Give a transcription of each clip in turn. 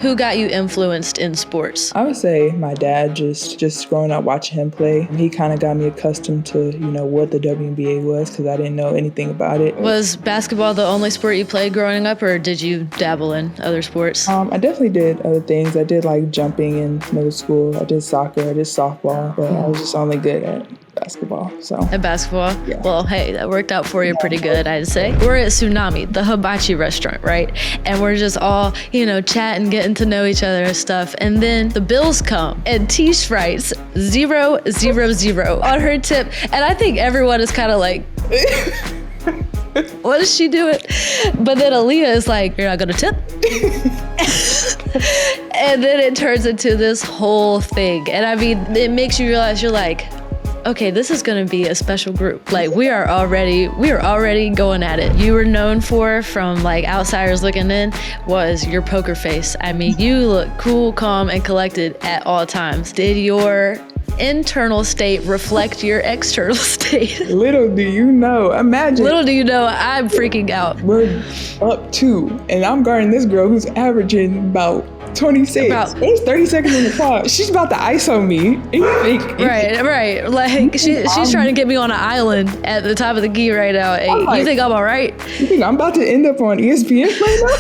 Who got you influenced in sports? I would say my dad, just growing up watching him play. He kind of got me accustomed to, what the WNBA was because I didn't know anything about it. Was basketball the only sport you played growing up, or did you dabble in other sports? I definitely did other things. I did like jumping in middle school. I did soccer, I did softball, but I was just only good at basketball. At basketball? Yeah. Well, hey, that worked out for you pretty good, I'd say. We're at Tsunami, the hibachi restaurant, right? And we're just all, chatting, getting to know each other and stuff. And then the bills come and Tish writes 000 on her tip. And I think everyone is kind of like, what is she doing? But then Aaliyah is like, you're not gonna tip? And then it turns into this whole thing. And I mean, it makes you realize you're like, okay, this is gonna be a special group. Like we are already going at it. You were known for, from like outsiders looking in, was your poker face. I mean, you look cool, calm, and collected at all times. Did your internal state reflect your external state? Little do you know, imagine. Little do you know, I'm freaking out. We're up 2, and I'm guarding this girl who's averaging about 26. It's 30 seconds on the clock. She's about to ice on me. And you think, right. Like she's trying to get me on an island at the top of the key right now. Hey, you think I'm all right? You think I'm about to end up on ESPN right now?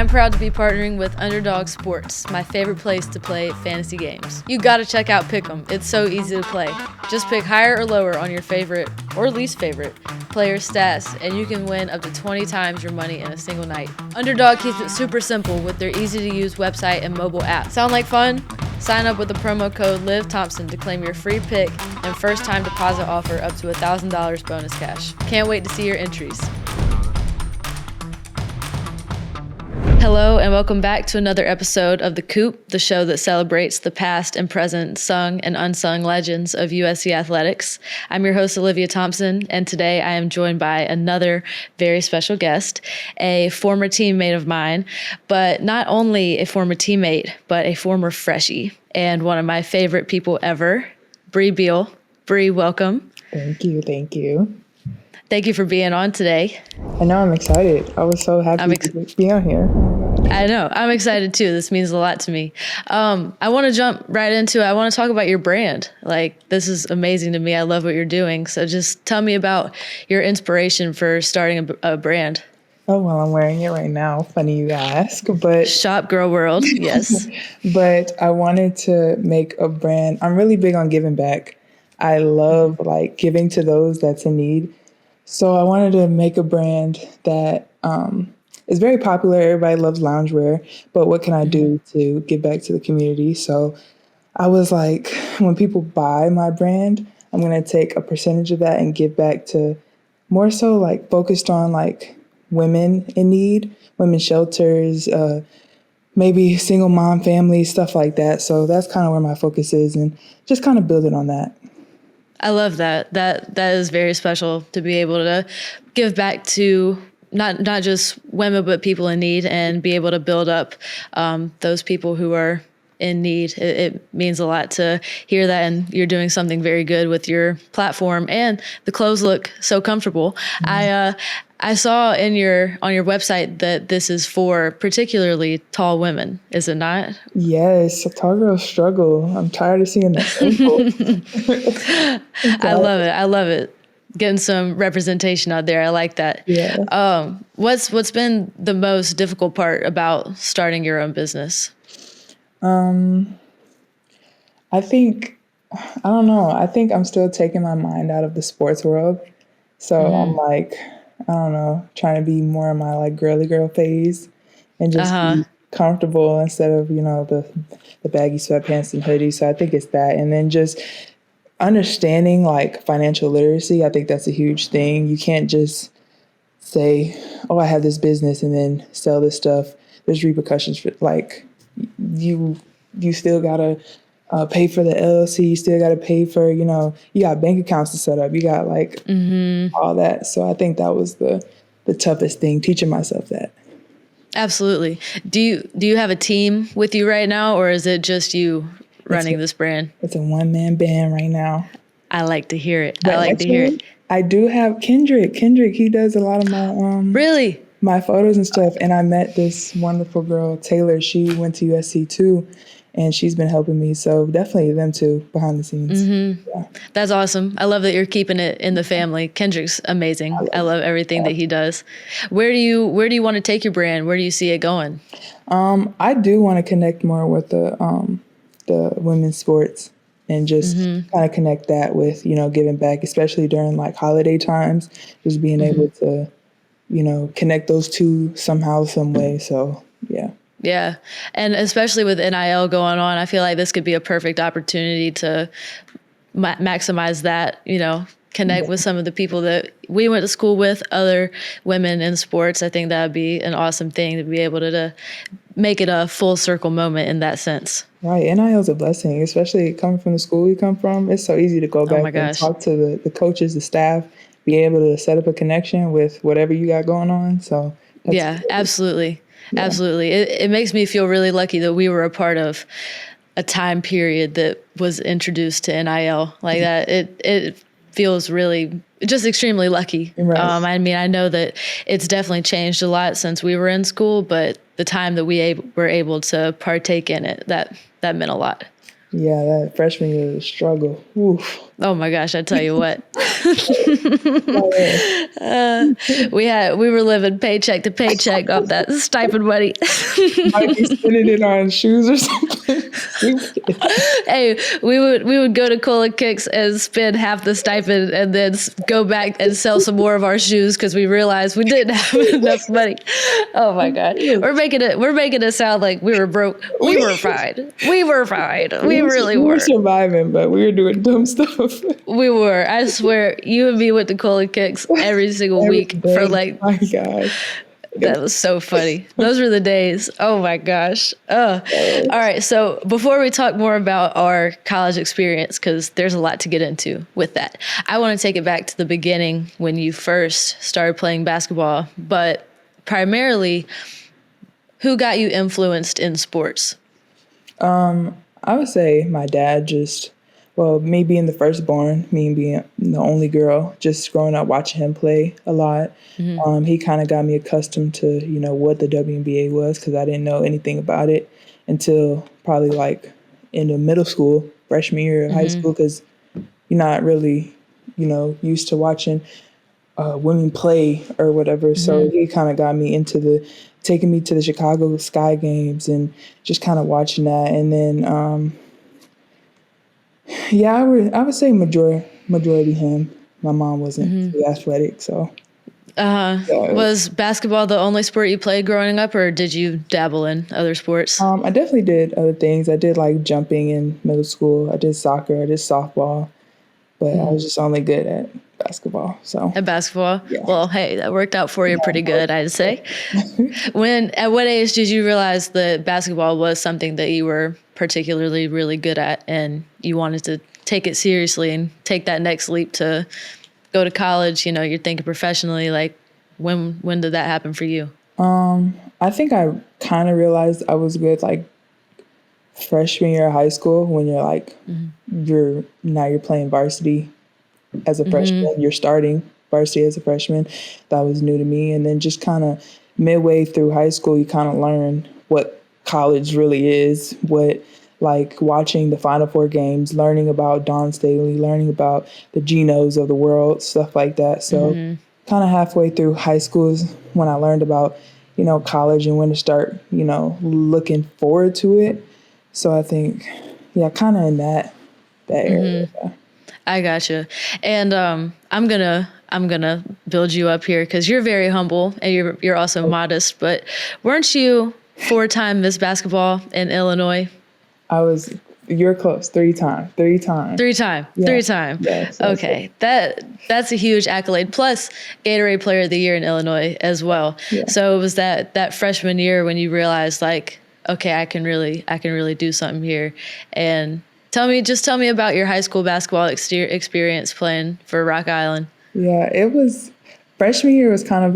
Proud to be partnering with Underdog Sports, my favorite place to play fantasy games. You gotta check out Pick'em. It's so easy to play. Just pick higher or lower on your favorite or least favorite player stats, and you can win up to 20 times your money in a single night. Underdog keeps it super simple with their easy-to-use website and mobile app. Sound like fun? Sign up with the promo code LIVThompson to claim your free pick and first-time deposit offer up to $1,000 bonus cash. Can't wait to see your entries. Hello and welcome back to another episode of The Coop, the show that celebrates the past and present sung and unsung legends of USC athletics. I'm your host, Olivia Thompson, and today I am joined by another very special guest, a former teammate of mine, but not only a former teammate, but a former freshie and one of my favorite people ever, Brea Beal. Brea, welcome. Thank you. Thank you for being on today. I know, I'm excited. I was so happy to be on here. I know. I'm excited too. This means a lot to me. I want to jump right into it. I want to talk about your brand. Like, this is amazing to me. I love what you're doing. So just tell me about your inspiration for starting a brand. Oh, well, I'm wearing it right now. Funny you ask, but Shop Girl World, yes. But I wanted to make a brand. I'm really big on giving back. I love giving to those that's in need. So I wanted to make a brand that is very popular. Everybody loves loungewear, but what can I do to give back to the community? So I was like, when people buy my brand, I'm going to take a percentage of that and give back to more so focused on women in need, women's shelters, maybe single mom families, stuff like that. So that's kind of where my focus is, and just kind of building on that. I love that. That is very special to be able to give back to not just women, but people in need, and be able to build up those people who are in need. It means a lot to hear that, and you're doing something very good with your platform, and the clothes look so comfortable. Mm-hmm. I saw on your website that this is for particularly tall women, is it not? Yes, tall girls struggle. I'm tired of seeing that. I love it. Getting some representation out there. I like that. Yeah. What's been the most difficult part about starting your own business? I think I'm still taking my mind out of the sports world. So I'm trying to be more in my girly girl phase and just be comfortable instead of, the baggy sweatpants and hoodies. So I think it's that. And then just understanding financial literacy. I think that's a huge thing. You can't just say, oh, I have this business and then sell this stuff. There's repercussions for you still gotta pay for the LLC. You still gotta pay for, you got bank accounts to set up. You got all that. So I think that was the toughest thing, teaching myself that. Absolutely. Do you have a team with you right now, or is it just you running this brand? It's a one-man band right now. I like to hear it. But I like to hear it. I do have Kendrick. Kendrick, he does a lot of my Really? my photos and stuff. And I met this wonderful girl, Taylor. She went to USC too, and she's been helping me. So definitely them two behind the scenes. Mm-hmm. Yeah. That's awesome. I love that you're keeping it in the family. Kendrick's amazing. I love everything that he does. Where do you want to take your brand? Where do you see it going? I do want to connect more with the women's sports and just kind of connect that with, you know, giving back, especially during like holiday times, just being able to, you know, connect those two somehow, some way. So, yeah. Yeah. And especially with NIL going on, I feel like this could be a perfect opportunity to maximize that, you know, connect with some of the people that we went to school with, other women in sports. I think that would be an awesome thing to be able to make it a full circle moment in that sense. Right. NIL is a blessing, especially coming from the school we come from. It's so easy to go back and talk to the coaches, the staff, be able to set up a connection with whatever you got going on. So yeah, absolutely. Yeah. Absolutely. It makes me feel really lucky that we were a part of a time period that was introduced to NIL like that. It feels really just extremely lucky. Right. I mean, I know that it's definitely changed a lot since we were in school, but the time that we were able to partake in it, that meant a lot. Yeah, that freshman year was a struggle. Oof. Oh my gosh, I tell you what. We were living paycheck to paycheck off that stipend money. Might be spending it on shoes or something. Hey, we would go to Cola Kicks and spend half the stipend and then go back and sell some more of our shoes because we realized we didn't have enough money. Oh my God, we're making it sound like we were broke. We were fine. We really were. We were surviving, but we were doing dumb stuff. We were. I swear, you and me went to Cola Kicks every single week for like. My God. That was so funny. Those were the days. Oh my gosh. All right. So before we talk more about our college experience, because there's a lot to get into with that, I want to take it back to the beginning when you first started playing basketball, but primarily, who got you influenced in sports? I would say my dad me being the firstborn, me being the only girl, just growing up watching him play a lot. Mm-hmm. He kind of got me accustomed to, you know, what the WNBA was because I didn't know anything about it until probably like in the middle school, freshman year of high school, because you're not really, you know, used to watching women play or whatever. Mm-hmm. So he kind of got me into taking me to the Chicago Sky games and just kind of watching that. And then, I would say majority him. My mom wasn't too athletic, so. Was basketball the only sport you played growing up, or did you dabble in other sports? I definitely did other things. I did like jumping in middle school. I did soccer. I did softball, but I was just only good at basketball. So at basketball, yeah. Well, hey, that worked out for you pretty good, I'd say. At what age did you realize that basketball was something that you were particularly really good at, and you wanted to take it seriously and take that next leap to go to college? You know, you're thinking professionally. Like, when did that happen for you? I think I kind of realized I was good like freshman year of high school when you're like you're playing varsity as a freshman. You're starting varsity as a freshman. That was new to me. And then just kind of midway through high school, you kind of learn what college really is, what like watching the Final Four games, learning about Dawn Staley, learning about the Genos of the world, stuff like that. So kind of halfway through high school is when I learned about, you know, college and when to start, you know, looking forward to it. So I think, kind of in that area. I gotcha. And I'm gonna build you up here because you're very humble and you're also modest. But weren't you 4-time Miss Basketball in Illinois? You're close. 3 times. 3 times. 3 times. Yeah. 3 times. Yes, okay. That's a huge accolade. Plus Gatorade Player of the Year in Illinois as well. Yeah. So it was that freshman year when you realized like, okay, I can really do something here. And tell me about your high school basketball experience playing for Rock Island. Yeah, it was freshman year was kind of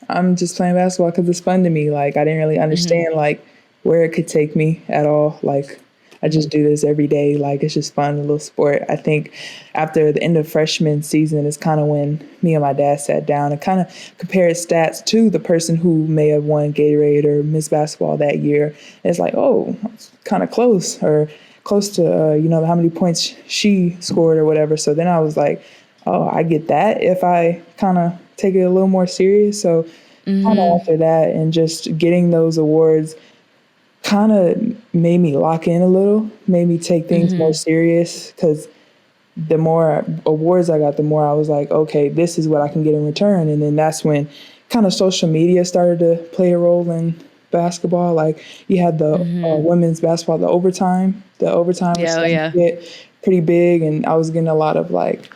I'm just playing basketball because it's fun to me. Like, I didn't really understand like where it could take me at all. Like, I just do this every day. Like, it's just fun, a little sport. I think after the end of freshman season is kind of when me and my dad sat down and kind of compared stats to the person who may have won Gatorade or Miss Basketball that year. And it's like, oh, it's kind of close, or close to, how many points she scored or whatever. So then I was like, oh, I get that if I kind of take it a little more serious. So kind of after that and just getting those awards kind of made me lock in a little, made me take things more serious, because the more awards I got, the more I was like, okay, this is what I can get in return. And then that's when kind of social media started to play a role in basketball. Like, you had the women's basketball, the overtime was starting to get pretty big, and I was getting a lot of like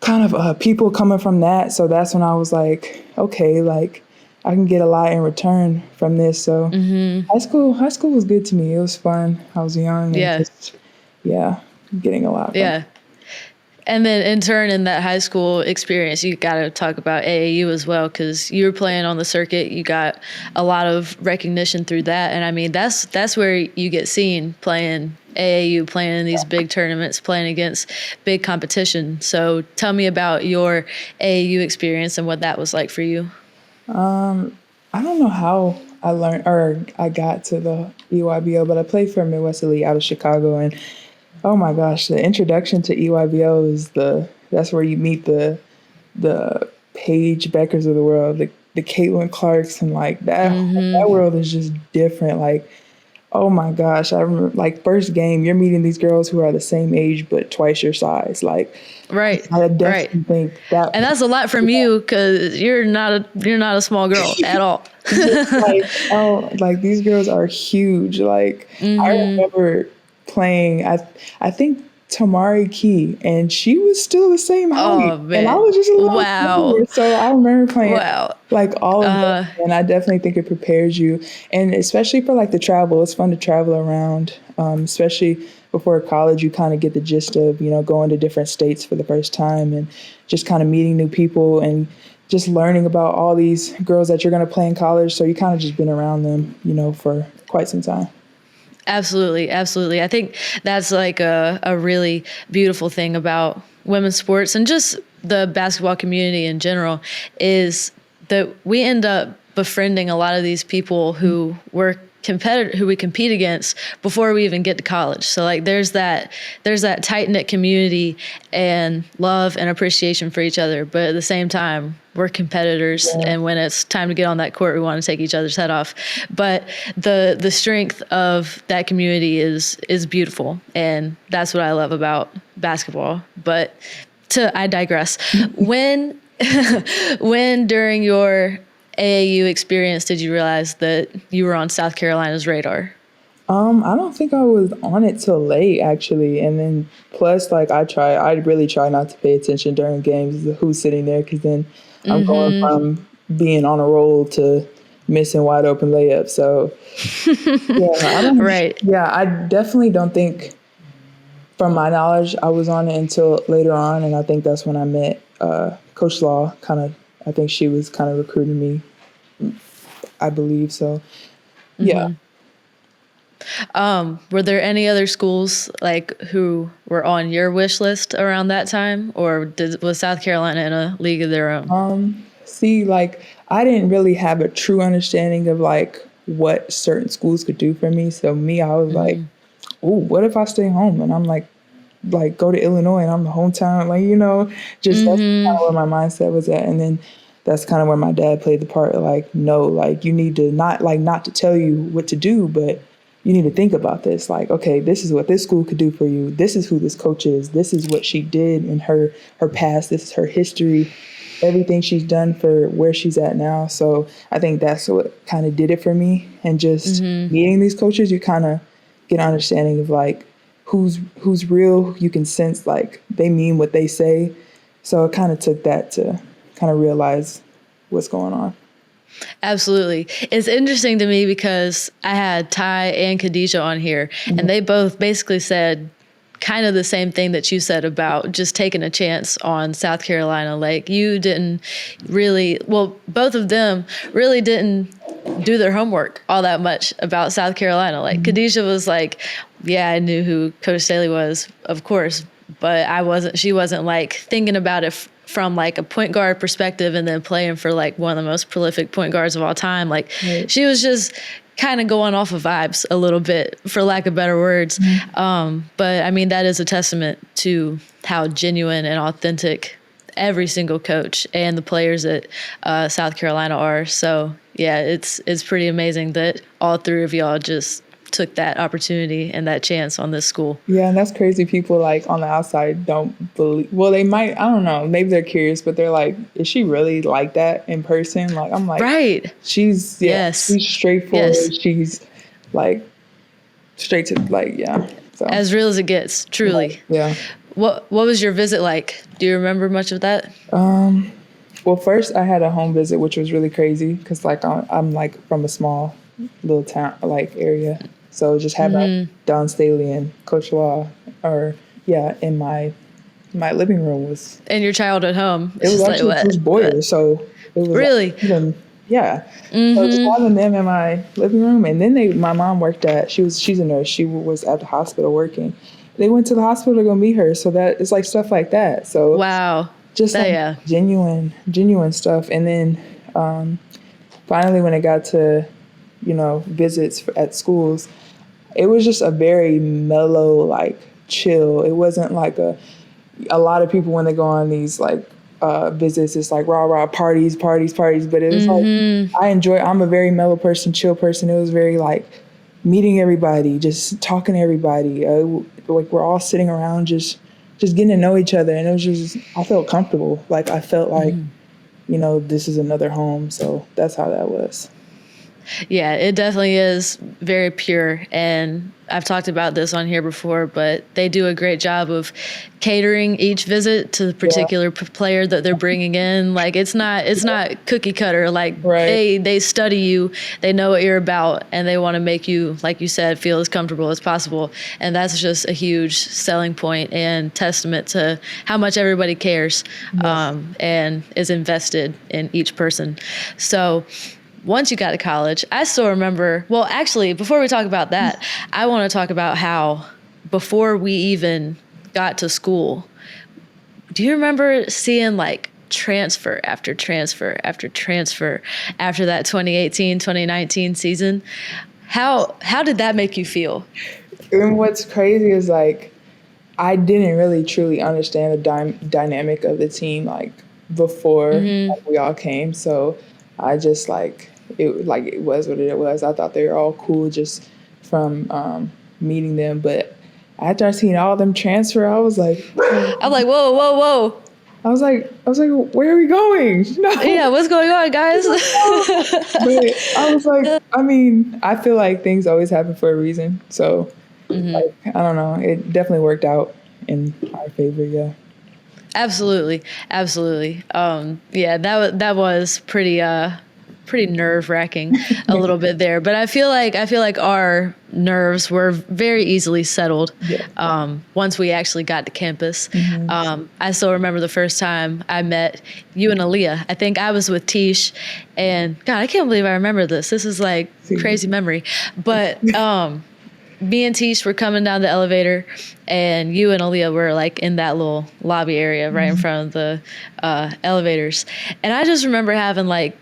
kind of people coming from that. So that's when I was like, okay, like I can get a lot in return from this. So high school was good to me. It was fun. I was young and just, getting a lot from it. And then in turn, in that high school experience, you got to talk about AAU as well, because you were playing on the circuit. You got a lot of recognition through that. And I mean, that's where you get seen playing AAU, playing in these big tournaments, playing against big competition. So tell me about your AAU experience and what that was like for you. I don't know how I learned or I got to the EYBL, but I played for Midwest Elite out of Chicago, and oh my gosh, the introduction to EYBL is that's where you meet the Paige Beckers of the world, the Caitlin Clarks, and like that world is just different. Like, oh my gosh, I remember like first game, you're meeting these girls who are the same age but twice your size. Like, right, I definitely think that, and that's a lot from you, because you're not a small girl at all. like, oh, like these girls are huge. Like, I remember playing, I think Tamari Key, and she was still the same height. Oh, man. And I was just a little Wow. So I remember playing like all of that, and I definitely think it prepares you, and especially for like the travel. It's fun to travel around, especially before college. You kind of get the gist of going to different states for the first time and just kind of meeting new people and just learning about all these girls that you're going to play in college. So you kind of just been around them, for quite some time. Absolutely. Absolutely. I think that's like a really beautiful thing about women's sports and just the basketball community in general, is that we end up befriending a lot of these people who we compete against before we even get to college. So like there's that tight knit community and love and appreciation for each other. But at the same time, we're competitors, and when it's time to get on that court, we want to take each other's head off. But the strength of that community is beautiful, and that's what I love about basketball. But I digress. When during your AAU experience did you realize that you were on South Carolina's radar? I don't think I was on it till late, actually. And then plus, like, I really try not to pay attention during games, who's sitting there, because then I'm going from being on a roll to missing wide open layups. So, I definitely don't think, from my knowledge, I was on it until later on. And I think that's when I met Coach Law. I think she was kind of recruiting me, I believe. So, yeah. Were there any other schools like who were on your wish list around that time, or was South Carolina in a league of their own? See, like, I didn't really have a true understanding of like what certain schools could do for me. So I was like, "Ooh, what if I stay home?" And I'm like go to Illinois, and I'm the hometown, just that's kind of where my mindset was at. And then that's kind of where my dad played the part. Like, no, like you need to not to tell you what to do, but you need to think about this. Like, okay, this is what this school could do for you. This is who this coach is. This is what she did in her past. This is her history, everything she's done for where she's at now. So I think that's what kind of did it for me. And just meeting these coaches, you kind of get an understanding of like who's real. You can sense like they mean what they say. So it kind of took that to kind of realize what's going on. Absolutely. It's interesting to me because I had Ty and Khadijah on here, and they both basically said kind of the same thing that you said about just taking a chance on South Carolina. Like you didn't really, well, both of them really didn't do their homework all that much about South Carolina. Like Khadijah was like, yeah, I knew who Coach Staley was, of course, but she wasn't like thinking about it from like a point guard perspective and then playing for like one of the most prolific point guards of all time. Like she was just kind of going off of vibes a little bit, for lack of better words. But I mean, that is a testament to how genuine and authentic every single coach and the players at South Carolina are. So yeah, it's pretty amazing that all three of y'all just took that opportunity and that chance on this school. Yeah, and that's crazy. People like on the outside don't believe. Well, they might. I don't know. Maybe they're curious, but they're like, "Is she really like that in person?" Like I'm like, right. She's she's straightforward. Yes. She's like straight to like So. As real as it gets, truly. Yeah. What was your visit like? Do you remember much of that? Well, first I had a home visit, which was really crazy because like I'm like from a small little town like area. So just having Don Staley and Coach Law, in my living room was. And your childhood home. It was actually it was Boyer, so it was really. So just having them in my living room, and then my mom worked she's a nurse. She was at the hospital working. They went to the hospital to go meet her, so that it's like stuff like that. So wow, just like genuine stuff, and then finally when it got to visits at schools. It was just a very mellow, like chill. It wasn't like a lot of people when they go on these like visits, it's like rah parties. But it was like I'm a very mellow person, chill person. It was very like meeting everybody, just talking to everybody. Like we're all sitting around, just getting to know each other, and it was just I felt comfortable. Like I felt like this is another home. So that's how that was. Yeah, it definitely is very pure. And I've talked about this on here before, but they do a great job of catering each visit to the particular player that they're bringing in. Like it's not cookie cutter. Like they study you, they know what you're about, and they want to make you, like you said, feel as comfortable as possible. And that's just a huge selling point and testament to how much everybody cares and is invested in each person. So once you got to college, I still remember, well, actually, before we talk about that, I want to talk about how before we even got to school, do you remember seeing like transfer after transfer after transfer after that 2018-2019 season? How did that make you feel? And what's crazy is like, I didn't really truly understand the dynamic of the team like before like, we all came. So I just it was what it was. I thought they were all cool just from meeting them. But after I seen all of them transfer, I was like, whoa. I was like, where are we going? No. Yeah, what's going on, guys? But I was like, I mean, I feel like things always happen for a reason. So like, I don't know. It definitely worked out in our favor. Yeah. Absolutely. That was pretty nerve-wracking a little bit there, but I feel like our nerves were very easily settled once we actually got to campus. I still remember the first time I met you and Aaliyah. I think I was with Tish, and God, I can't believe I remember this. This is like crazy memory. But me and Tish were coming down the elevator, and you and Aaliyah were like in that little lobby area right in front of the elevators. And I just remember having like,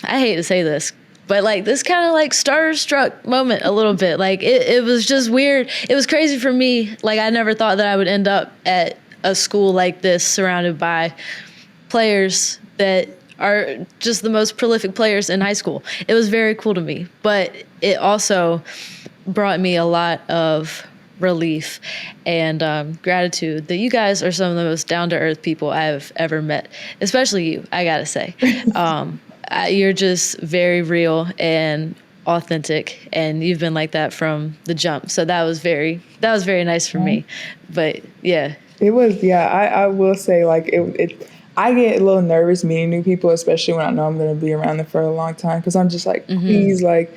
I hate to say this, but like this kind of like starstruck moment a little bit. Like it was just weird. It was crazy for me. Like I never thought that I would end up at a school like this surrounded by players that are just the most prolific players in high school. It was very cool to me, but it also brought me a lot of relief and gratitude that you guys are some of the most down-to-earth people I've ever met, especially you, I gotta say. You're just very real and authentic, and you've been like that from the jump. So that was very nice for me. But yeah, it was. Yeah, I will say like it. I get a little nervous meeting new people, especially when I know I'm going to be around them for a long time, because I'm just like, please, like,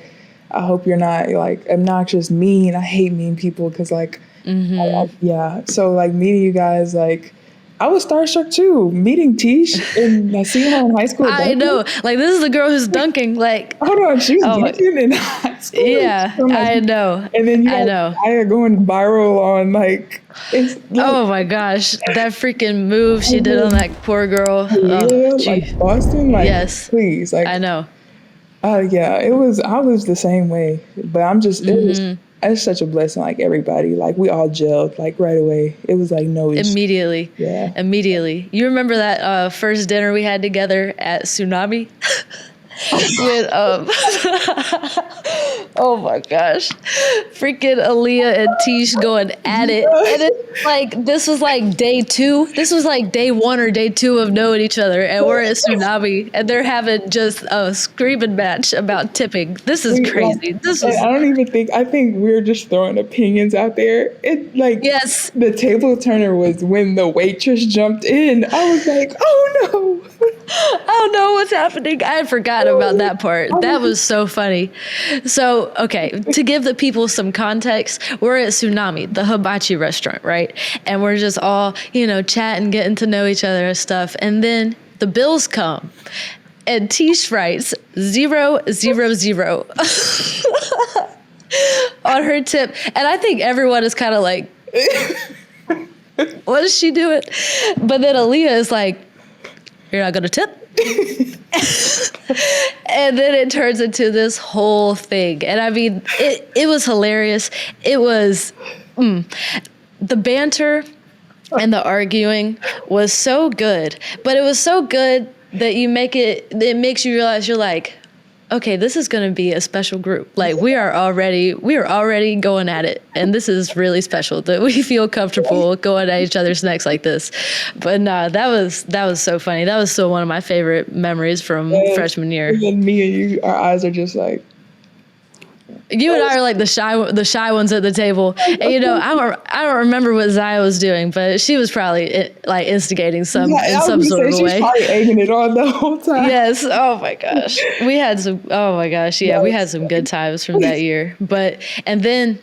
I hope you're not like obnoxious, mean. I hate mean people because like Yeah. So like meeting you guys, like I was starstruck too. Meeting Tish and seeing her in high school. I know. Like, this is the girl who's dunking. Like, Hold on, she was oh my, dunking in high school. yeah, So, like, I know. and then you I guys know. are going viral on like it's like Oh my gosh, that freaking move she did on that poor girl. Oh, Leah, gee. like Boston, like Yes, please, like I know. yeah, it was. I was the same way, but I'm just. It was. It's such a blessing. Like everybody, like we all gelled like right away. It was like no issue. Immediately. Yeah. Immediately. You remember that first dinner we had together at Tsunami? With oh my gosh, freaking Aaliyah and Tish going at it, and it's like this was like day 2. This was like day 1 or day 2 of knowing each other, and we're at Tsunami, and they're having just a screaming match about tipping. This is crazy. This And was. I don't even think. I think we're just throwing opinions out there. It like Yes. The table turner was when the waitress jumped in. I was like, oh no. I don't know what's happening. I had forgotten about that part. That was so funny. So, okay, to give the people some context, we're at Tsunami, the hibachi restaurant, right? And we're just all, chatting, getting to know each other and stuff. And then the bills come. And Tish writes 000 on her tip. And I think everyone is kind of like, what is she doing? But then Aaliyah is like, you're not going to tip? And then it turns into this whole thing. And I mean, it was hilarious. It was the banter and the arguing was so good, but it was so good that it makes you realize you're like, okay, this is going to be a special group. Like we are already going at it. And this is really special that we feel comfortable going at each other's necks like this. But no, that was so funny. That was still one of my favorite memories from freshman year. And then me and you, our eyes are just like. You and I are like the shy ones at the table. And I don't remember what Zaya was doing, but she was probably like instigating some sort of way. She's probably egging it on the whole time. Yes. Oh my gosh. We had some. Oh my gosh. Yeah, we had some good times from that year. And then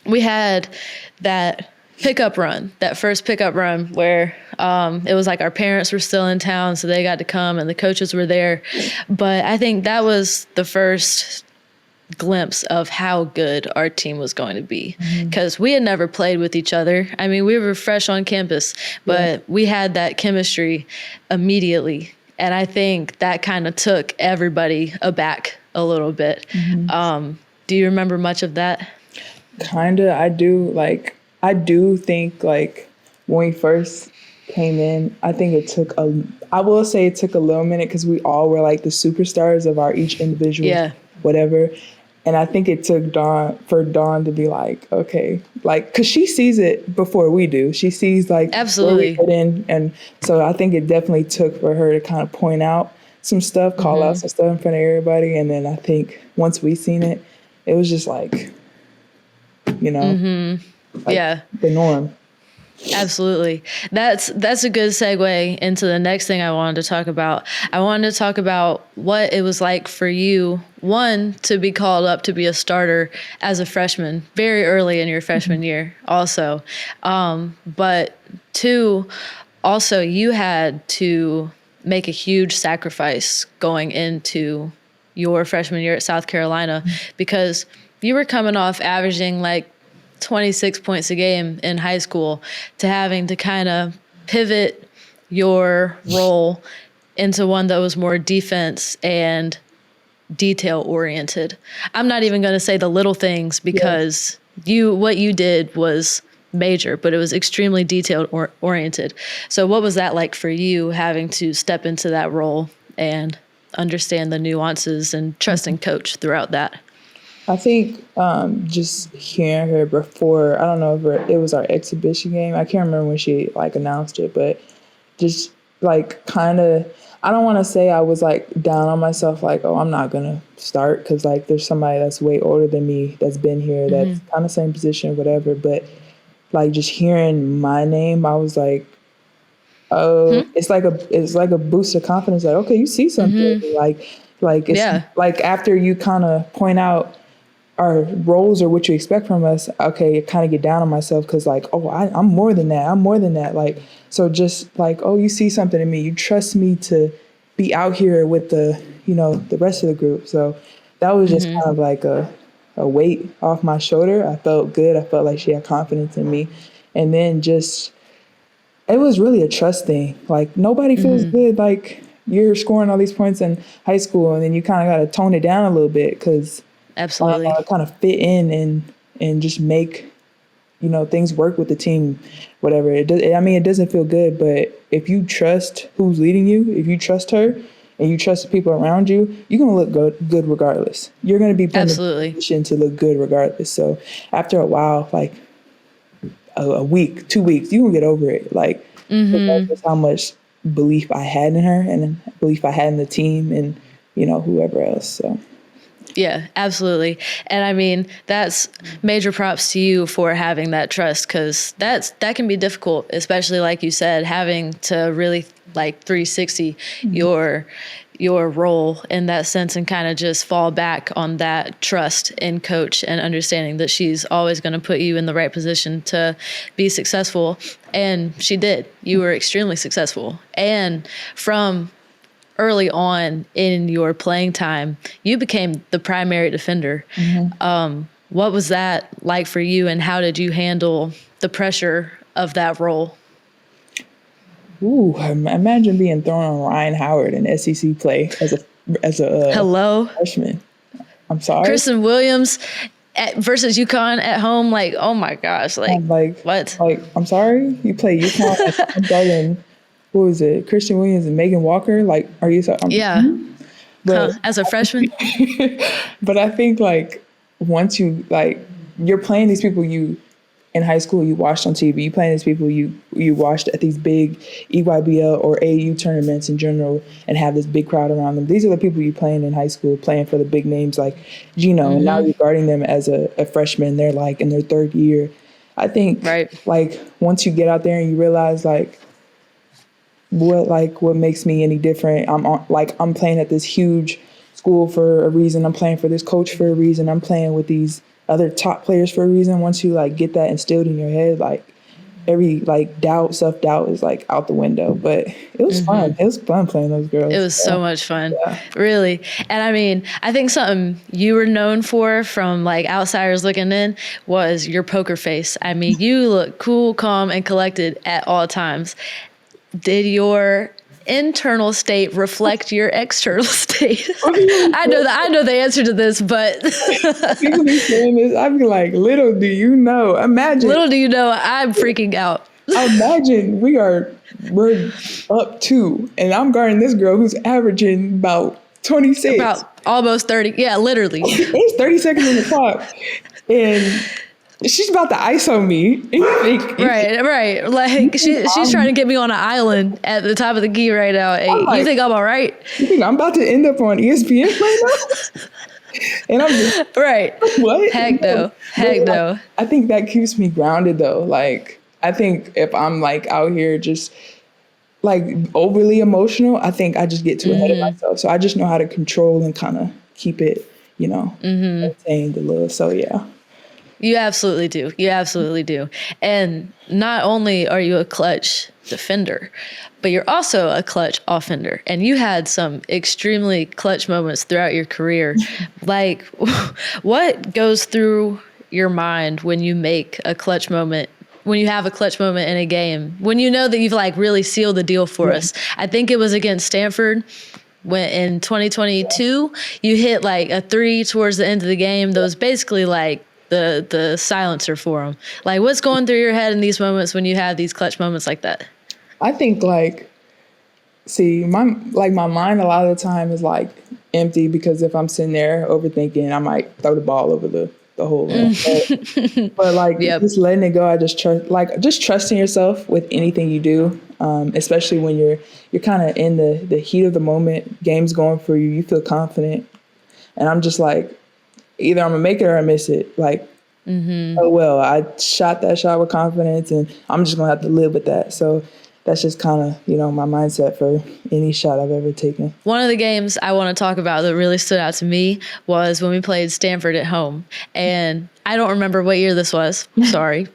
we had that first pickup run where it was like our parents were still in town, so they got to come and the coaches were there. But I think that was the first glimpse of how good our team was going to be, because we had never played with each other. I mean, we were fresh on campus, but we had that chemistry immediately. And I think that kind of took everybody aback a little bit. Do you remember much of that? Kinda. I do think like when we first came in, I think it took a little minute because we all were like the superstars of our each individual whatever. And I think it took Dawn to be like, okay, like, because she sees it before we do. She sees like absolutely where we fit in, and so I think it definitely took for her to kind of point out some stuff, call out some stuff in front of everybody, and then I think once we seen it, it was just like, the norm. Absolutely. That's a good segue into the next thing I wanted to talk about. I wanted to talk about what it was like for you, one, to be called up to be a starter as a freshman very early in your freshman year also. But two, also you had to make a huge sacrifice going into your freshman year at South Carolina because you were coming off averaging like 26 points a game in high school to having to kind of pivot your role into one that was more defense and detail oriented. I'm not even going to say the little things because what you did was major, but it was extremely detailed oriented. So what was that like for you, having to step into that role and understand the nuances and trusting coach throughout that? I think just hearing her before, I don't know if it was our exhibition game. I can't remember when she like announced it, but just like kind of, I don't want to say I was like down on myself, like, oh, I'm not going to start because like there's somebody that's way older than me that's been here, that's kind of same position, whatever. But like just hearing my name, I was like, oh, it's like a boost of confidence. Like, okay, you see something like it's like after you kind of point out, our roles or what you expect from us, okay, kind of get down on myself because like, oh, I'm more than that. I'm more than that. Like, so just like, oh, you see something in me. You trust me to be out here with the, the rest of the group. So that was just kind of like a weight off my shoulder. I felt good. I felt like she had confidence in me. And then just, it was really a trust thing. Like nobody feels good like you're scoring all these points in high school and then you kind of got to tone it down a little bit because Absolutely. kind of fit in and just make, things work with the team, whatever. It doesn't feel good, but if you trust who's leading you, if you trust her and you trust the people around you, you're going to look good regardless. You're going to be put in a position to look good regardless. So after a while, like a week, 2 weeks, you can get over it. Like regardless how much belief I had in her and belief I had in the team and, whoever else. So. Yeah, absolutely. And I mean, that's major props to you for having that trust because that can be difficult, especially like you said, having to really like 360 your role in that sense and kind of just fall back on that trust in coach and understanding that she's always going to put you in the right position to be successful. And she did. You were extremely successful. And from early on in your playing time, you became the primary defender. What was that like for you, and how did you handle the pressure of that role? Ooh, imagine being thrown on Ryan Howard in SEC play as a Hello, freshman. I'm sorry, Kristen Williams versus UConn at home. Like, oh my gosh, like what? Like, I'm sorry, you play UConn. I'm starting. What was it? Christian Williams and Megan Walker. Like, are you? Yeah. But as a freshman. But I think like once you you're playing these people you in high school you watched on TV. You playing these people you watched at these big EYBL or AAU tournaments in general and have this big crowd around them. These are the people you playing in high school, playing for the big names like Gino. And now you're guarding them as a freshman. They're like in their third year. I think like once you get out there and you realize like what makes me any different. I'm playing at this huge school for a reason. I'm playing for this coach for a reason. I'm playing with these other top players for a reason. Once you like get that instilled in your head, like every like self-doubt is like out the window. But it was fun. It was fun playing those girls. It was so much fun, really. And I mean, I think something you were known for from like outsiders looking in was your poker face. I mean, you look cool, calm, and collected at all times. Did your internal state reflect your external state? I know the answer to this, but people be saying this. I'd be like, little do you know. Imagine. Little do you know, I'm freaking out. Imagine we're up 2, and I'm guarding this girl who's averaging about 26. About almost 30. Yeah, literally. It's 30 seconds on the clock, and she's about to ISO me. Right. Like she's trying to get me on an island at the top of the key right now. Hey, like, you think I'm all right? You think I'm about to end up on ESPN right now? And I'm just right. What? Heck no. I think that keeps me grounded though. Like I think if I'm like out here just like overly emotional, I think I just get too ahead of myself. So I just know how to control and kind of keep it, maintained a little. So yeah. You absolutely do. And not only are you a clutch defender, but you're also a clutch offender. And you had some extremely clutch moments throughout your career. Like, what goes through your mind when you make a clutch moment, when you have a clutch moment in a game, when you know that you've like really sealed the deal for us? I think it was against Stanford. When in 2022, you hit like a 3 towards the end of the game. That was basically like the silencer for them. Like, what's going through your head in these moments when you have these clutch moments like that? I think my mind a lot of the time is like empty because if I'm sitting there overthinking, I might throw the ball over the hole. But like just letting it go, I just just trusting yourself with anything you do, especially when you're kind of in the heat of the moment, game's going for you, you feel confident, and I'm just like, either I'm gonna make it or I miss it. Like, oh well, I shot that shot with confidence, and I'm just gonna have to live with that. So that's just kind of, my mindset for any shot I've ever taken. One of the games I want to talk about that really stood out to me was when we played Stanford at home. And I don't remember what year this was. Sorry.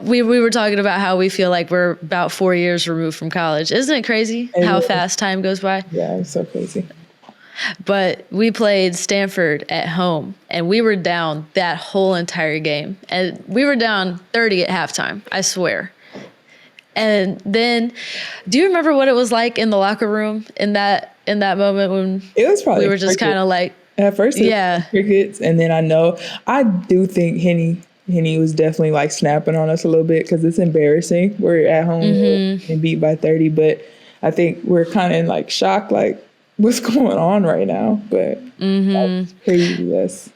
We were talking about how we feel like we're about 4 years removed from college. Isn't it crazy how fast time goes by? Yeah, it's so crazy. But we played Stanford at home, and we were down that whole entire game. And we were down 30 at halftime, I swear. And then, do you remember what it was like in the locker room in that moment when it was probably we were just kind of like, at first it was crickets, and then I do think Henny was definitely like snapping on us a little bit because it's embarrassing. We're at home and beat by 30, but I think we're kind of in like shock, like what's going on right now? But that's crazy, yes.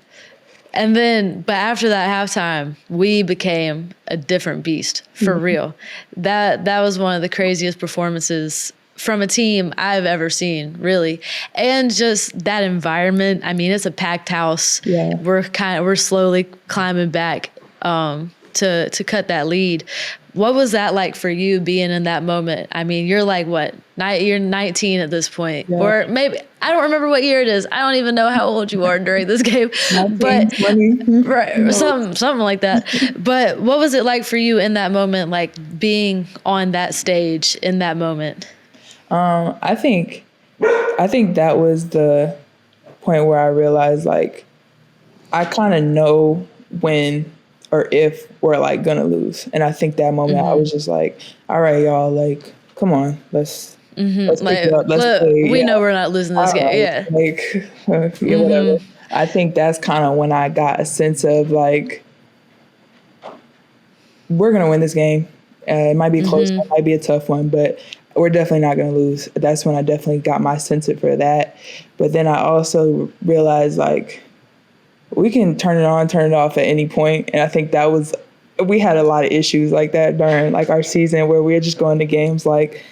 And then, but after that halftime, we became a different beast, for real. That was one of the craziest performances from a team I've ever seen, really. And just that environment. I mean, it's a packed house. Yeah. We're slowly climbing back to cut that lead. What was that like for you being in that moment? I mean, you're like what? You're 19 at this point, or maybe I don't remember what year it is. I don't even know how old you are during this game, 19, but 20. right, something like that. But what was it like for you in that moment, like being on that stage in that moment? I think that was the point where I realized like I kind of know when or if we're like gonna lose. And I think that moment I was just like, all right, y'all, like, come on, let's pick it up. Let's play. We know we're not losing this game. Right. Yeah. Like, whatever. I think that's kind of when I got a sense of like, we're gonna win this game. It might be close, it might be a tough one, but we're definitely not gonna lose. That's when I definitely got my sense for that. But then I also realized like, we can turn it on, turn it off at any point. And I think we had a lot of issues like that during like our season where we were just going to games like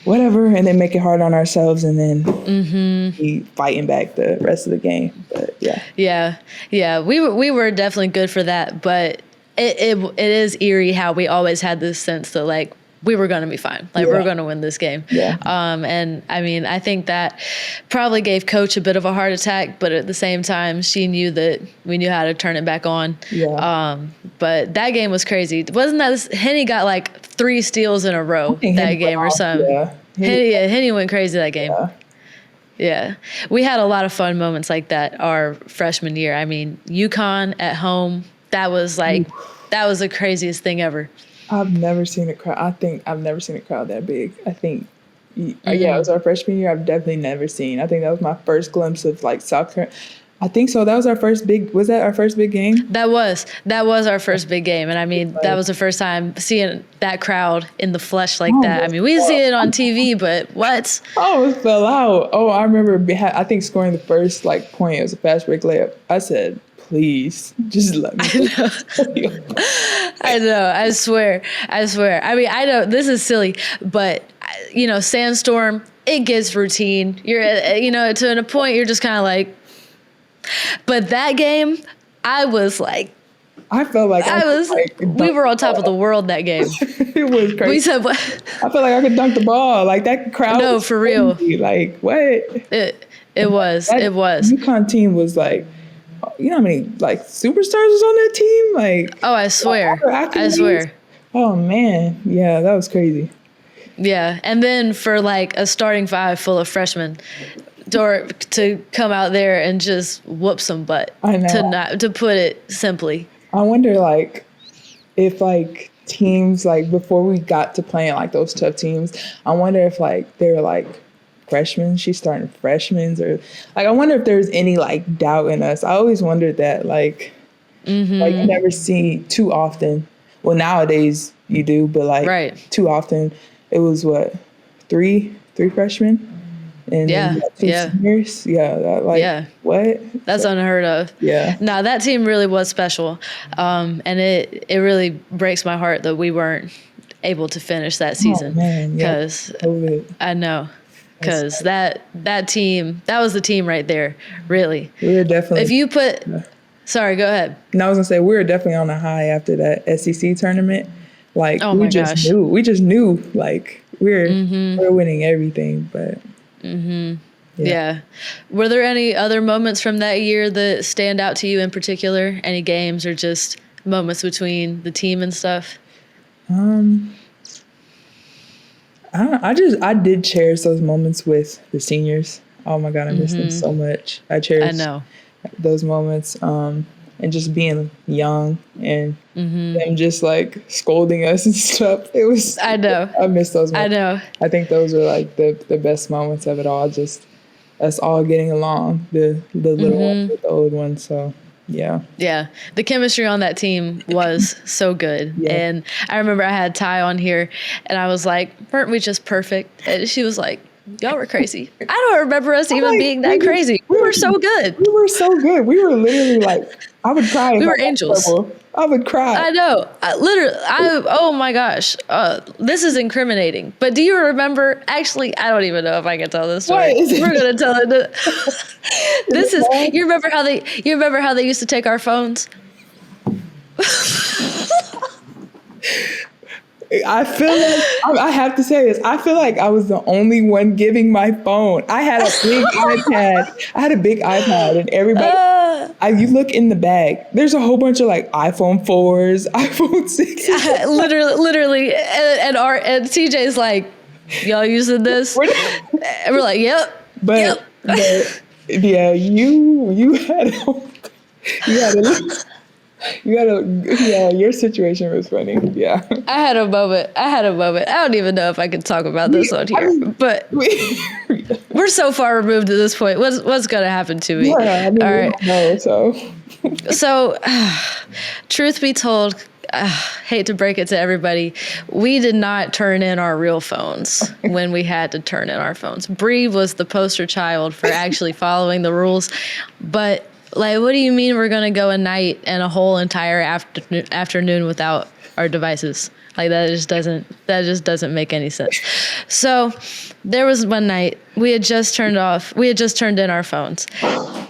whatever and then make it hard on ourselves and then be fighting back the rest of the game. But yeah. We were definitely good for that, but it is eerie how we always had this sense that like we were going to be fine. Like we're going to win this game. Yeah. And I mean, I think that probably gave Coach a bit of a heart attack, but at the same time, she knew that we knew how to turn it back on. Yeah. But that game was crazy. Wasn't that Henny got like 3 steals in a row that game or something? Yeah. Henny went crazy that game. Yeah. We had a lot of fun moments like that our freshman year. I mean, UConn at home, that was the craziest thing ever. I've never seen a crowd. I think I've never seen a crowd that big. I think, it was our freshman year. I've definitely never seen. I think that was my first glimpse of like South Carolina. I think so. That was our first big. Was that our first big game? That was our first big game, and I mean that was the first time seeing that crowd in the flesh like that. I mean, we see it on TV, but what? Oh, it fell out. Oh, I remember. I think scoring the first like point. It was a fast break layup. I said, please, just let me. I know. I swear. I mean, I know this is silly, but sandstorm, it gets routine. You're, to a point, you're just kind of like. But that game, I was like. I felt like we were on top of the world that game. It was crazy. We said what? I felt like I could dunk the ball. Like that crowd. No, was for real. Crazy. Like what? It was. UConn team was like. You know how many like superstars was on that team? Like I swear. Oh man, yeah, that was crazy. Yeah, and then for like a starting 5 full of freshmen, to come out there and just whoop some butt. I know. To put it simply. I wonder like if like teams like before we got to playing like those tough teams, I wonder if like they were like. Freshmen, she's starting freshmen, or like I wonder if there's any like doubt in us. I always wondered that, like I never see too often. Well, nowadays you do, but like too often, it was what 3 freshmen and 2 seniors. What? That's unheard of. Yeah. No, that team really was special, and it really breaks my heart that we weren't able to finish that season because I know. Because that team, that was the team right there, really. We were definitely. If you sorry, go ahead. No, I was gonna say we were definitely on a high after that SEC tournament. Like Oh we my just gosh. knew. We just knew like we're winning everything. But Yeah. Were there any other moments from that year that stand out to you in particular? Any games or just moments between the team and stuff? I did cherish those moments with the seniors. Oh my God, I miss them so much. I I cherish know. those moments, and just being young and them just like scolding us and stuff. It was. I know. I miss those I moments. know. I think those are like the best moments of it all. Just us all getting along, the little ones with the old ones. So yeah. Yeah. The chemistry on that team was so good. Yeah. And I remember I had Ty on here and I was like, weren't we just perfect? And she was like, y'all were crazy. I don't remember us even like, being that crazy. We were so good. We were so good. We were literally like, I would cry. We if were I got in angels. trouble. I would cry. I know. Oh my gosh. This is incriminating. But do you remember? Actually, I don't even know if I can tell this story. What is it? We're gonna tell it. This is. You remember how they used to take our phones? I feel like I have to say this. I feel like I was the only one giving my phone. I had a big iPad, and everybody. You look in the bag. There's a whole bunch of like iPhone 4s, iPhone 6s. literally, and CJ's like, y'all using this? And we're like, yep. But yeah, you had your situation was funny. Yeah. I had a moment. I don't even know if I can talk about this on here, but we're so far removed at this point. What's going to happen to me? Yeah, I mean, all right. No, So, truth be told, hate to break it to everybody, we did not turn in our real phones when we had to turn in our phones. Brea was the poster child for actually following the rules, but like, what do you mean we're going to go a night and a whole entire afternoon without our devices? Like, that just doesn't make any sense. So there was one night we had just turned in our phones,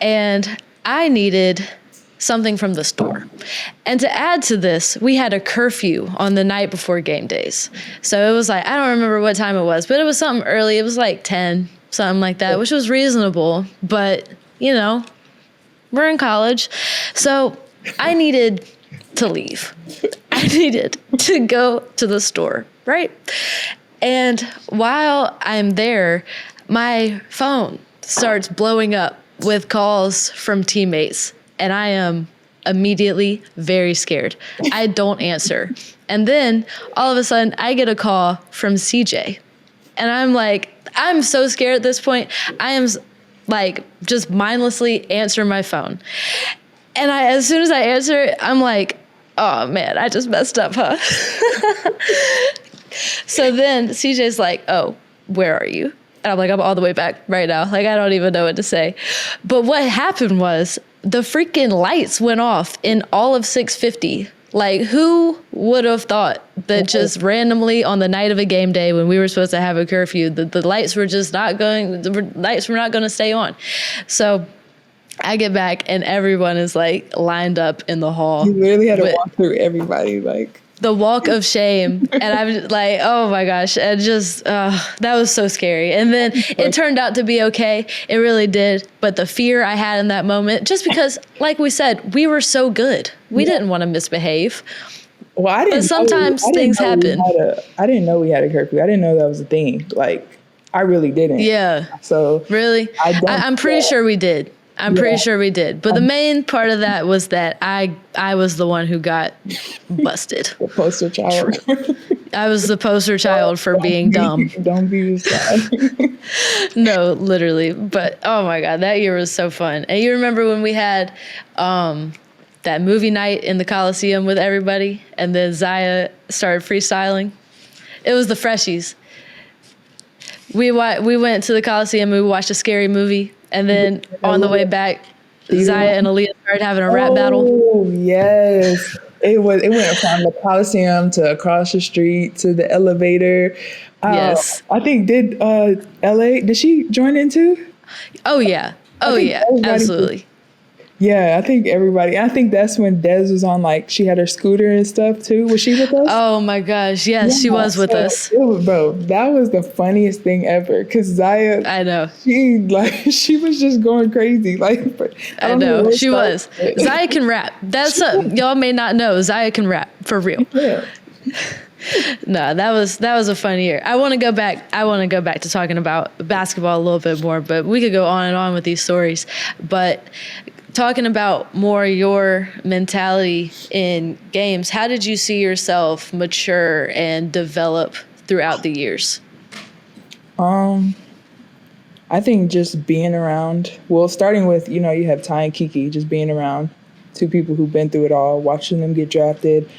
and I needed something from the store. And to add to this, we had a curfew on the night before game days. So it was like, I don't remember what time it was, but it was something early. It was like 10, something like that, which was reasonable, but we're in college. So I needed to leave. I needed to go to the store, right? And while I'm there, my phone starts blowing up with calls from teammates, and I am immediately very scared. I don't answer. And then all of a sudden I get a call from CJ, and I'm like, I'm so scared at this point. I am like just mindlessly answer my phone. And as soon as I answer it, I'm like, oh man, I just messed up, huh? So then CJ's like, oh, where are you? And I'm like, I'm all the way back right now. Like, I don't even know what to say. But what happened was the freaking lights went off in all of 650. Like, who would have thought that just randomly on the night of a game day when we were supposed to have a curfew, the lights were just not going to stay on. So I get back and everyone is like lined up in the hall. You literally had to walk through everybody, like the walk of shame. And I'm like, oh my gosh. And just, that was so scary. And then it turned out to be okay. It really did. But the fear I had in that moment, just because, like we said, we were so good. We didn't want to misbehave. Well, I didn't. But sometimes things happen. I didn't know we had a curfew. I didn't know that was a thing. Like, I really didn't. Yeah. So really, I'm pretty sure we did. Pretty sure we did. But the main part of that was that I was the one who got busted. The poster child. I was the poster child for being dumb. Don't be this guy. No, literally. But oh my God, that year was so fun. And you remember when we had that movie night in the Coliseum with everybody, and then Zaya started freestyling? It was the Freshies. We went to the Coliseum and we watched a scary movie. And then on the way back, Zaya and Aaliyah started having a rap battle. Oh, yes. It went from the Coliseum to across the street to the elevator. Yes. I think did LA, did she join in too? Oh, yeah. Oh, yeah. Absolutely. Yeah, I think everybody. I think that's when Des was on, like, she had her scooter and stuff too. Was she with us? Oh my gosh, yes, she Yeah, was with so us. bro, that was the funniest thing ever. Cause Zaya, I know. she was just going crazy. Like, but I I don't know know. where it She started. was. Zaya can rap. That's y'all may not know. Zaya can rap for real. Yeah. No, that was a fun year. I want to go back. I want to go back to talking about basketball a little bit more, but we could go on and on with these stories. But talking about more your mentality in games, how did you see yourself mature and develop throughout the years? I think just being around, well, starting with, you have Ty and Kiki, just being around two people who've been through it all, watching them get drafted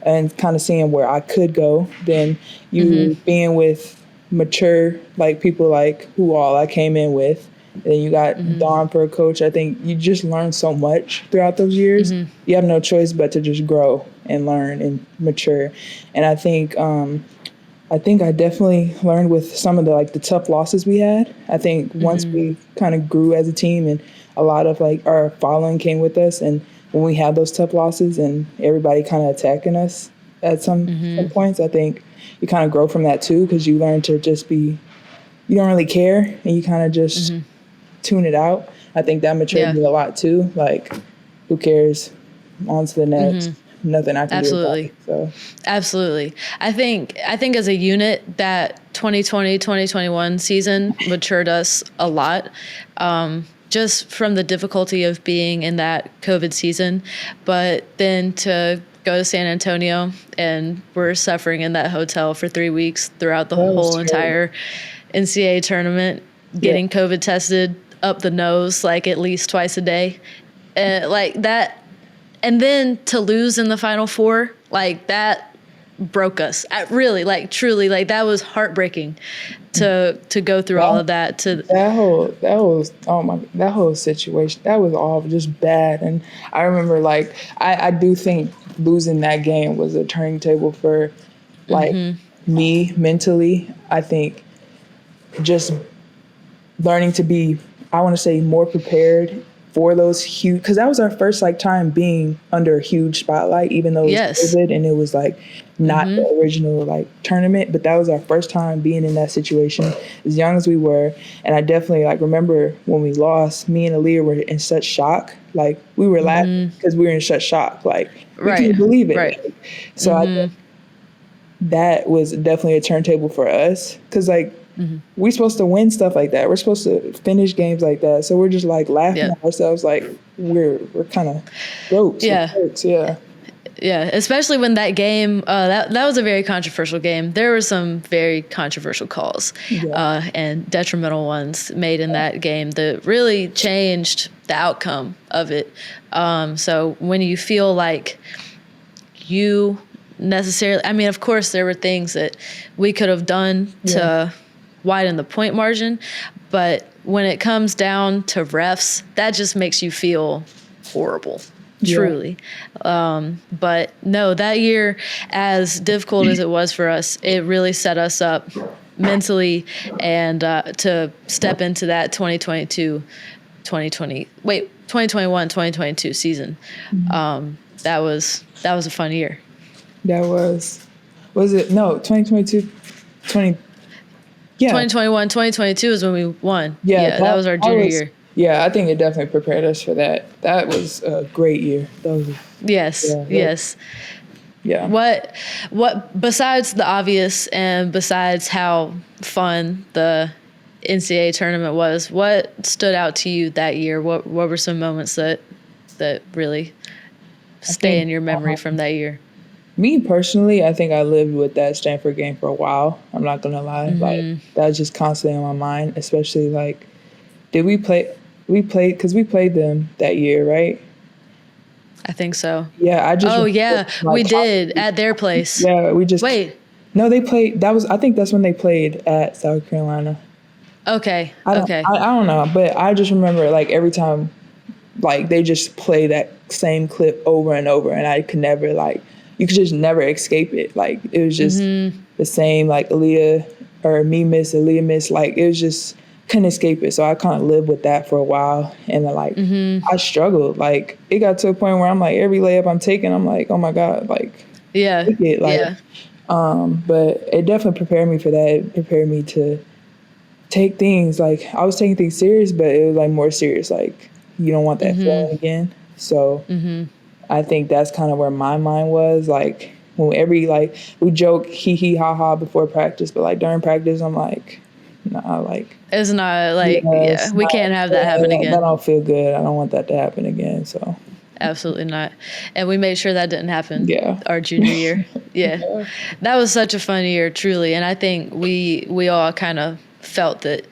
and kind of seeing where I could go. Then you being with mature, like people like who all I came in with. And then you got Dawn for a coach. I think you just learn so much throughout those years. You have no choice but to just grow and learn and mature. And I think I definitely learned with some of the tough losses we had. I think once we kind of grew as a team and a lot of like our following came with us, and when we had those tough losses and everybody kind of attacking us at some points, I think you kind of grow from that too, because you learn to just you don't really care, and you kind of just tune it out. I think that matured me a lot too. Like, who cares? On to the next. Nothing I can do about it. So. Absolutely. I think as a unit that 2020-2021 season matured us a lot, just from the difficulty of being in that COVID season. But then to go to San Antonio, and we're suffering in that hotel for 3 weeks throughout the whole entire NCAA tournament, getting COVID tested up the nose like at least twice a day. Like that. And then to lose in the Final Four, like that broke us. Really, like truly, like that was heartbreaking to go through all of that. That whole situation, that was all just bad. And I remember, like, I do think losing that game was a turning table for like me mentally. I think just learning to be, I want to say, more prepared for those huge, because that was our first time being under a huge spotlight, even though it was COVID and it was like not the original tournament, but that was our first time being in that situation as young as we were. And I definitely remember when we lost, me and Aaliyah were in such shock. Like, we were laughing because we were in such shock. Like, we couldn't believe it. Right. So I think that was definitely a turntable for us, because we're supposed to win stuff like that. We're supposed to finish games like that. So we're just laughing at ourselves, like we're kind of broke. Yeah. Yeah, especially when that game, that was a very controversial game. There were some very controversial calls and detrimental ones made in that game that really changed the outcome of it. So when you feel like you necessarily, I mean, of course, there were things that we could have done to widen the point margin, but when it comes down to refs, that just makes you feel horrible. Truly. But no, that year, as difficult as it was for us, it really set us up mentally and to step into that 2021-2022 season. That was a fun year. That was it? No, 2022, 2021, 2022 is when we won. Yeah, that was our junior year. Yeah, I think it definitely prepared us for that. That was a great year. Yes. Yeah. What besides the obvious and besides how fun the NCAA tournament was, what stood out to you that year? What were some moments that really stay in your memory from that year? Me personally, I think I lived with that Stanford game for a while. I'm not gonna lie. That was just constantly on my mind, especially did we play? We played because we played them that year, right? I think so. Yeah, we did at their place. Yeah, we just wait. No, they played. I think that's when they played at South Carolina. Okay. I don't know, but I just remember every time, they just play that same clip over and over, and I could never you could just never escape it. It was just the same, Aaliyah or me miss, Aaliyah miss. It was just couldn't escape it. So I kind of lived with that for a while. And then like, I struggled. Like it got to a point where I'm like, every layup I'm taking, I'm like, oh my God, like, Yeah. it. Like, yeah. But it definitely prepared me for that. It prepared me to take things, like I was taking things serious, but it was like more serious. Like you don't want that feeling again. So I think that's kind of where my mind was. Like when like we joke hee hee ha ha before practice, but like during practice, I'm like, nah, like It's not like, it's we not, can't have that happen that again. don't feel good. I don't want that to happen again. So Absolutely not. And we made sure that didn't happen yeah, our junior year. Yeah. That was such a fun year, truly. And I think we all kind of felt that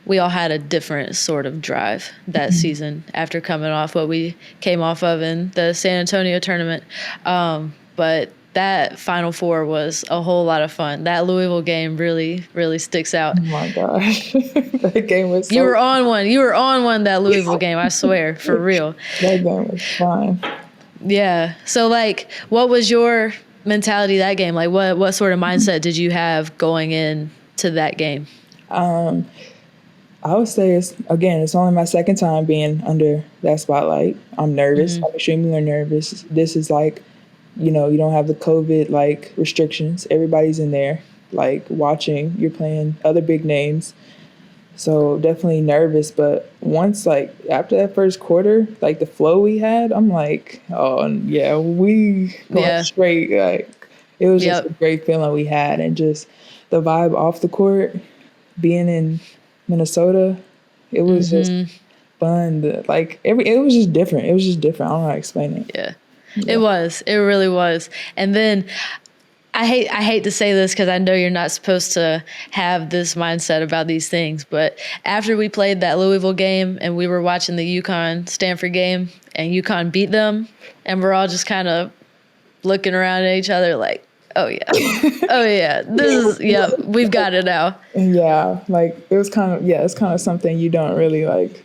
we all had a different sort of drive that season after coming off what we came off of in the San Antonio tournament. But that Final Four was a whole lot of fun. That Louisville game really, really sticks out. oh my gosh, that game was. You were on one. You were on one that Louisville game. I swear, for real. That game was fun. Yeah. So, like, what was your mentality that game? Like, what sort of mindset did you have going into that game? I would say it's only my second time being under that spotlight. I'm nervous. I'm extremely nervous. This is like, you don't have the COVID like restrictions. Everybody's in there, like watching. You're playing other big names. So definitely nervous. But once like after that first quarter, like the flow we had, I'm like, oh yeah, we going straight. Like it was just a great feeling we had, and just the vibe off the court, being in Minnesota, it was just fun. It was just different. It was just different. I don't know how to explain it. Yeah. It was. It really was. And then I hate to say this because I know you're not supposed to have this mindset about these things, but after we played that Louisville game and we were watching the UConn-Stanford game and UConn beat them, and we're all just kind of looking around at each other like, oh yeah, oh yeah, we've got it now. Yeah, like it's kind of something you don't really like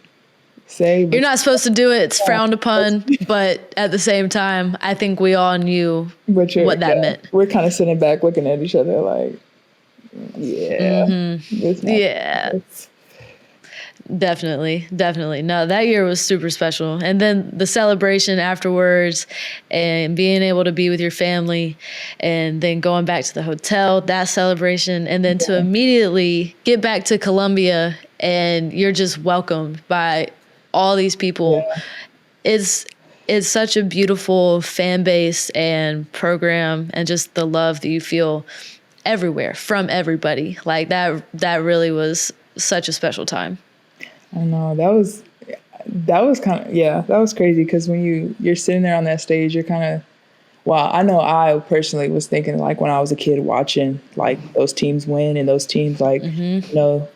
say. You're not supposed to do it. It's frowned upon, but at the same time, I think we all knew what that meant. We're kind of sitting back looking at each other like, yeah. Yeah. Definitely. No, that year was super special. And then the celebration afterwards and being able to be with your family and then going back to the hotel, that celebration, and then to immediately get back to Columbia and you're just welcomed by all these people. It's such a beautiful fan base and program, and just the love that you feel everywhere from everybody. Like that really was such a special time. I know that was kind of, that was crazy. Cause when you're sitting there on that stage, you're kind of, well, I know I personally was thinking like when I was a kid watching like those teams win and those teams like,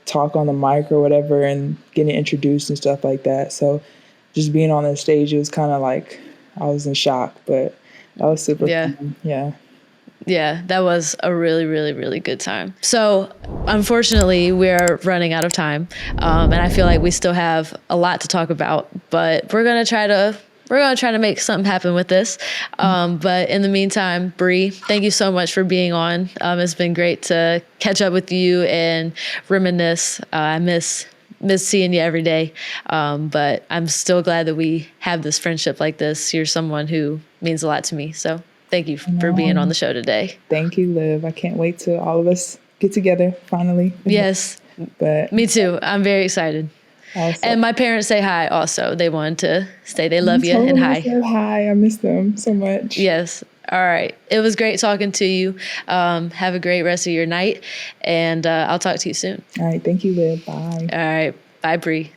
talk on the mic or whatever and getting introduced and stuff like that. So just being on that stage, it was kind of like I was in shock, but that was super fun. Yeah. Yeah, that was a really, really, really good time. So unfortunately, we're running out of time. And I feel like we still have a lot to talk about, but we're going to try to make something happen with this. But in the meantime, Brea, thank you so much for being on. It's been great to catch up with you and reminisce. I miss seeing you every day. But I'm still glad that we have this friendship like this. You're someone who means a lot to me. So thank you for being on the show today. Thank you, Liv. I can't wait till all of us get together finally. Yes. But me too. I'm very excited. Also. And my parents say hi also. They wanted to say they love you and hi. Hi. I miss them so much. Yes. All right. It was great talking to you. Have a great rest of your night, and I'll talk to you soon. All right. Thank you, Liv. Bye. All right. Bye, Brea.